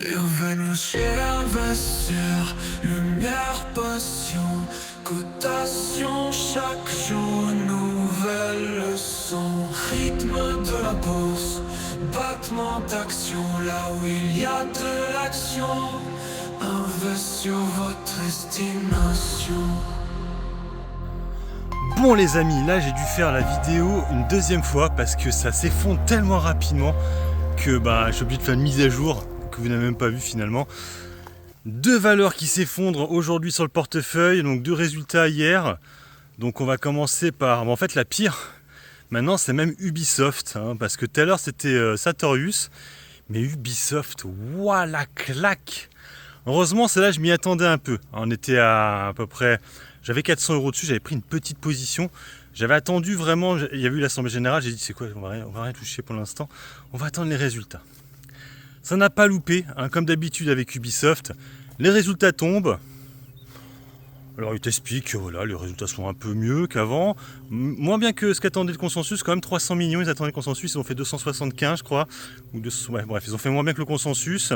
Bienvenue chez l'investisseur, lumière, passion, cotation, chaque jour une nouvelle leçon. Rythme de la bourse, battement d'action, là où il y a de l'action. Invest sur votre estimation. Bon les amis, là j'ai dû faire la vidéo une deuxième fois parce que ça s'effondre tellement rapidement que j'ai obligé de faire une mise à jour que vous n'avez même pas vu finalement. Deux valeurs qui s'effondrent aujourd'hui sur le portefeuille, donc deux résultats hier. Donc on va commencer par, en fait la pire, maintenant c'est même Ubisoft, parce que tout à l'heure c'était Sartorius, mais Ubisoft, ouah la claque. Heureusement celle-là je m'y attendais un peu, on était à peu près, j'avais 400 € dessus, j'avais pris une petite position. J'avais attendu vraiment, il y a eu l'Assemblée Générale, j'ai dit c'est quoi, on va rien toucher pour l'instant, on va attendre les résultats. Ça n'a pas loupé, comme d'habitude avec Ubisoft, les résultats tombent. Alors ils t'expliquent que voilà, les résultats sont un peu mieux qu'avant, moins bien que ce qu'attendait le consensus, quand même 300 millions, ils attendaient le consensus, ils ont fait 275 je crois, ou ouais, bref, ils ont fait moins bien que le consensus.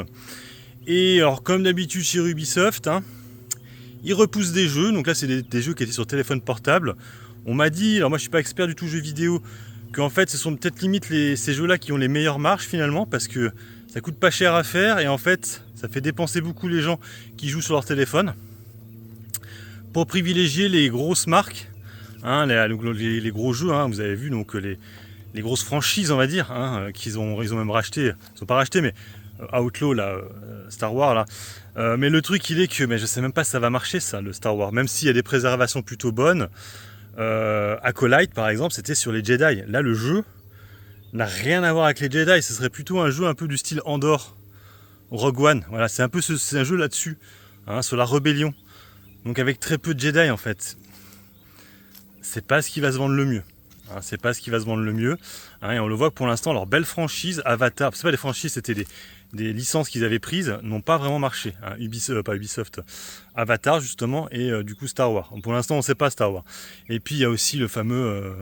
Et alors comme d'habitude chez Ubisoft, ils repoussent des jeux, donc là c'est des jeux qui étaient sur téléphone portable. On m'a dit, alors moi je suis pas expert du tout jeux vidéo, qu'en fait ce sont peut-être limite ces jeux-là qui ont les meilleures marges finalement, parce que ça coûte pas cher à faire et en fait ça fait dépenser beaucoup les gens qui jouent sur leur téléphone. Pour privilégier les grosses marques, les gros jeux, vous avez vu donc les grosses franchises on va dire, ils ont même racheté, ils ont pas racheté mais Outlaw là, Star Wars là. Mais le truc il est que je sais même pas si ça va marcher ça, le Star Wars, même s'il y a des préservations plutôt bonnes. Acolyte par exemple c'était sur les Jedi, là le jeu n'a rien à voir avec les Jedi, ce serait plutôt un jeu un peu du style Andor, Rogue One, voilà c'est un jeu là-dessus, sur la rébellion, donc avec très peu de Jedi en fait. C'est pas ce qui va se vendre le mieux. C'est pas ce qui va se vendre le mieux. Et on le voit que pour l'instant, leur belle franchise, Avatar, c'est pas des franchises, c'était des licences qu'ils avaient prises, n'ont pas vraiment marché. Pas Ubisoft, Avatar justement, et du coup Star Wars. Pour l'instant, on sait pas Star Wars. Et puis il y a aussi le fameux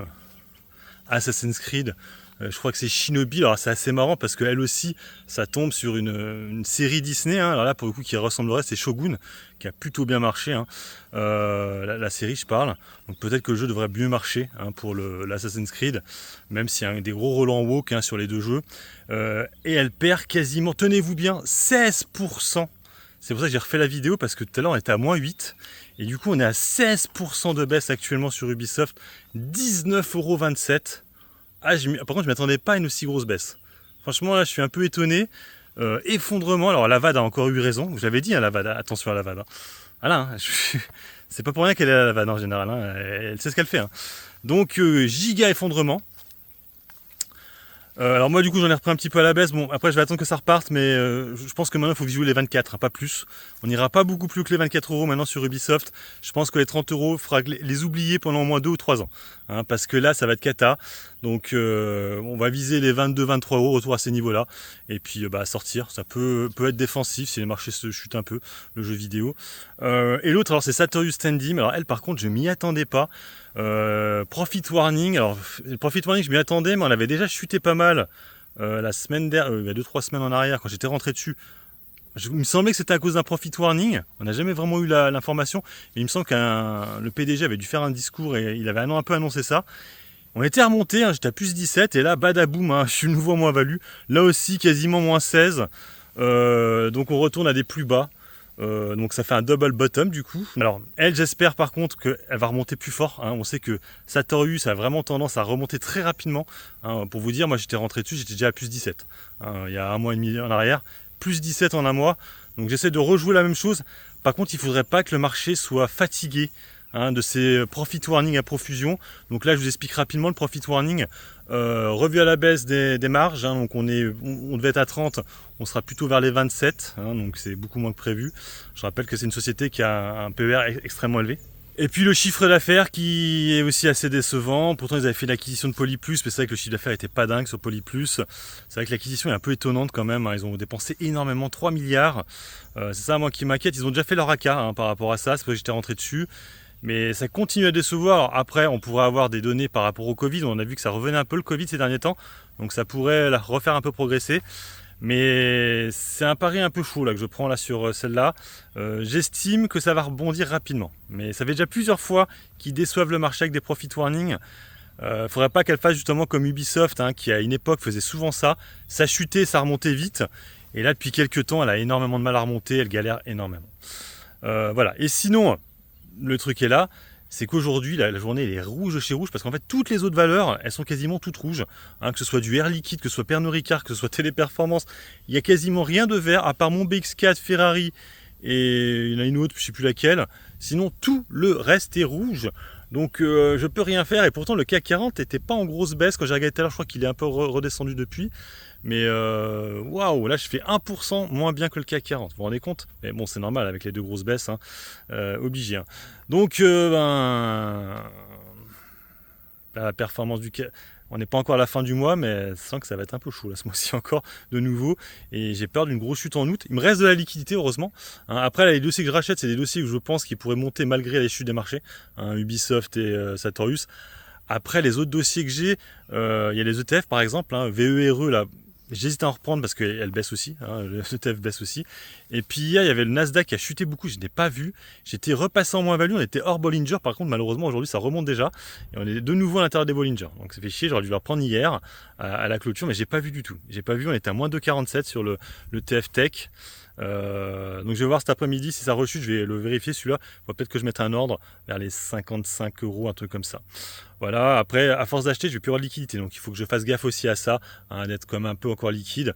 Assassin's Creed. Je crois que c'est Shinobi, alors c'est assez marrant parce qu'elle aussi, ça tombe sur une série Disney, alors là pour le coup qui ressemblerait, c'est Shogun, qui a plutôt bien marché, la série je parle, donc peut-être que le jeu devrait mieux marcher pour l'Assassin's Creed, même s'il y a des gros relents woke sur les deux jeux, et elle perd quasiment, tenez-vous bien, 16%. C'est pour ça que j'ai refait la vidéo, parce que tout à l'heure on était à moins 8, et du coup on est à 16% de baisse actuellement sur Ubisoft, 19,27 €. Par contre, je m'attendais pas à une aussi grosse baisse. Franchement, là, je suis un peu étonné. Effondrement. Alors, la VAD a encore eu raison. Je l'avais dit, la VAD. Attention à la VAD. Voilà, c'est pas pour rien qu'elle est à la VAD en général. Elle sait ce qu'elle fait. Donc, giga effondrement. Alors moi du coup j'en ai repris un petit peu à la baisse, bon après je vais attendre que ça reparte, mais je pense que maintenant il faut viser les 24, pas plus. On n'ira pas beaucoup plus que les 24 € maintenant sur Ubisoft. Je pense que les 30 € fera les oublier pendant au moins 2 ou 3 ans, parce que là ça va être cata. Donc on va viser les 22-23 € autour à ces niveaux là, et puis sortir, ça peut être défensif si les marchés se chutent un peu, le jeu vidéo. Et l'autre alors c'est Sartorius Standim, alors elle par contre je m'y attendais pas. Profit warning, alors profit warning je m'y attendais, mais on avait déjà chuté pas mal la semaine dernière, il y a 2-3 semaines en arrière quand j'étais rentré dessus. Il me semblait que c'était à cause d'un profit warning, on n'a jamais vraiment eu l'information, mais il me semble que le PDG avait dû faire un discours et il avait un peu annoncé ça. On était remonté, j'étais à plus 17 et là badaboum, je suis nouveau en moins value, là aussi quasiment moins 16, donc on retourne à des plus bas. Donc ça fait un double bottom du coup. Alors elle, j'espère par contre qu'elle va remonter plus fort, on sait que Sartorius a vraiment tendance à remonter très rapidement, pour vous dire, moi j'étais rentré dessus, j'étais déjà à plus 17 il y a un mois et demi en arrière, plus 17 en un mois, donc j'essaie de rejouer la même chose. Par contre il ne faudrait pas que le marché soit fatigué de ces profit warning à profusion. Donc là je vous explique rapidement le profit warning, revu à la baisse des marges, donc on devait être à 30, on sera plutôt vers les 27, donc c'est beaucoup moins que prévu. Je rappelle que c'est une société qui a un PER extrêmement élevé. Et puis le chiffre d'affaires qui est aussi assez décevant. Pourtant ils avaient fait l'acquisition de Polyplus, mais c'est vrai que le chiffre d'affaires était pas dingue sur Polyplus. C'est vrai que l'acquisition est un peu étonnante quand même, ils ont dépensé énormément, 3 milliards. C'est ça moi qui m'inquiète, ils ont déjà fait leur AK par rapport à ça, c'est pour ça que j'étais rentré dessus. Mais ça continue à décevoir. Alors après, on pourrait avoir des données par rapport au Covid. On a vu que ça revenait un peu le Covid ces derniers temps. Donc ça pourrait la refaire un peu progresser. Mais c'est un pari un peu chaud là que je prends là sur celle-là. J'estime que ça va rebondir rapidement. Mais ça fait déjà plusieurs fois qu'ils déçoivent le marché avec des profit warnings. Faudrait pas qu'elle fasse justement comme Ubisoft, hein, qui à une époque faisait souvent ça. Ça chutait, ça remontait vite. Et là, depuis quelques temps, elle a énormément de mal à remonter, elle galère énormément. Voilà. Et sinon, le truc est là, c'est qu'aujourd'hui, la journée elle est rouge chez rouge, parce qu'en fait, toutes les autres valeurs, elles sont quasiment toutes rouges. Hein, que ce soit du Air Liquide, que ce soit Pernod Ricard, que ce soit Téléperformance, il n'y a quasiment rien de vert, à part mon BX4, Ferrari, et il y en a une autre, je ne sais plus laquelle. Sinon, tout le reste est rouge. Donc je peux rien faire, et pourtant le CAC 40 n'était pas en grosse baisse. Quand j'ai regardé tout à l'heure, je crois qu'il est un peu redescendu depuis. Mais waouh, là je fais 1% moins bien que le CAC 40, vous vous rendez compte? Mais bon, c'est normal avec les deux grosses baisses, hein, obligé. Hein. Donc la performance du CAC, on n'est pas encore à la fin du mois, mais je sens que ça va être un peu chaud là ce mois-ci encore de nouveau. Et j'ai peur d'une grosse chute en août. Il me reste de la liquidité, heureusement. Hein, après, là, les dossiers que je rachète, c'est des dossiers que je pense qu'ils pourraient monter malgré les chutes des marchés. Hein, Ubisoft et Sartorius. Après, les autres dossiers que j'ai, il y a les ETF par exemple, hein, VERE, là, j'hésite à en reprendre parce qu'elle baisse aussi, hein, le ETF baisse aussi. Et puis hier, il y avait le Nasdaq qui a chuté beaucoup, je n'ai pas vu. J'étais repassé en moins-value, on était hors Bollinger, par contre malheureusement aujourd'hui ça remonte déjà. Et on est de nouveau à l'intérieur des Bollinger. Donc ça fait chier, j'aurais dû le reprendre hier à la clôture, mais j'ai pas vu du tout. J'ai pas vu, on était à moins 2,47 sur le TF Tech. Donc je vais voir cet après-midi si ça rechute, je vais le vérifier celui-là. Peut-être que je mette un ordre vers les 55 €, un truc comme ça. Voilà, après à force d'acheter, je vais plus avoir de liquidité, donc il faut que je fasse gaffe aussi à ça, hein, d'être comme un peu encore liquide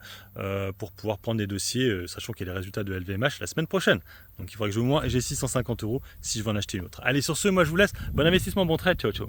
pour pouvoir prendre des dossiers, sachant qu'il y a les résultats de LVMH la semaine prochaine. Donc il faudrait que j'ai au moins 650 € si je veux en acheter une autre. Allez, sur ce, moi je vous laisse. Bon investissement, bon trade, ciao ciao.